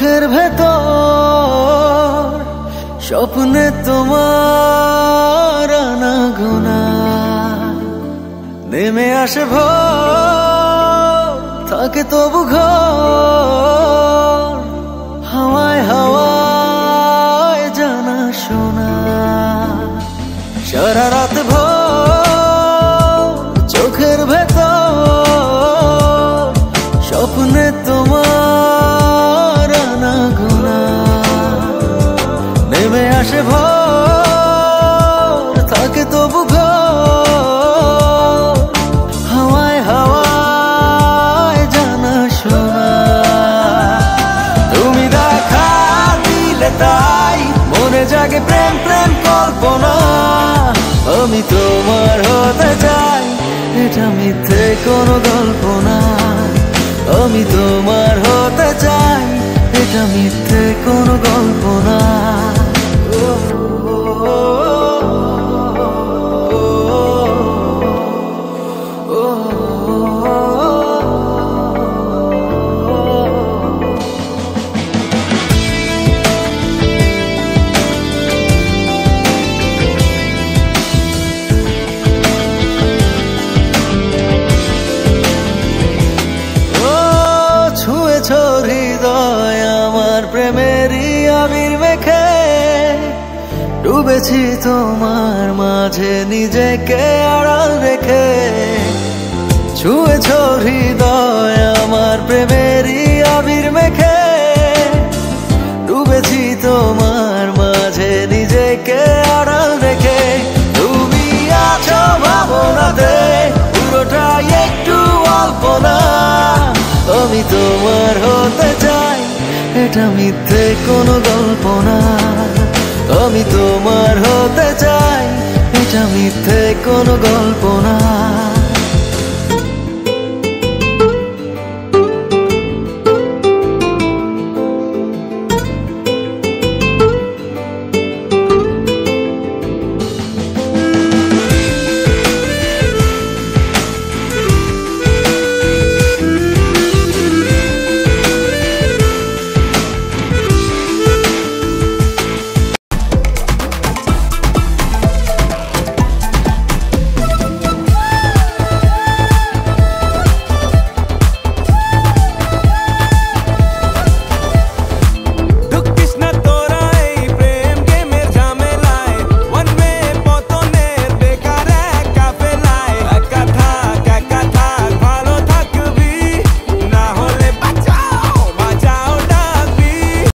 চোখের ভেতর স্বপ্নে তোমার আনাগোনা নেমে আসে ভোর থাকে তবু ঘর হাওয়ায় হাওয়ায় জানা শোনা সারা রাত ভোর চোখের ভেতর স্বপ্নে তোমার আনাগোনা নেমে আসে ভোর থাকে তবু ঘর হাওয়ায় হাওয়ায় জানা শোনা তুমি দেখা দিলে তাই মনে জাগে প্রেম প্রেম কল্পনা আমি তোমার হতে চাই এটা মিথ্যে কোনো গল্প না আমি তোমার হতে চাই এটা মিথ্যে কোনো গল্প না হৃদয় আমার প্রেমেরই আবির মেখে ডুবেছি তোমার মাঝে নিজেকে আড়াল রেখে ছুঁয়েছ হৃদয় আমার প্রেমেরই আবির মেখে ডুবেছি তোমার মাঝে নিজেকে আড়াল রেখে তুমি আছো ভাবনাতে পুরোটাই একটু অল্প না আমি তোমার হতে চাই এটা মিথ্যে কোনো গল্প না আমি তোমার হতে চাই এটা মিথ্যে কোনো গল্প না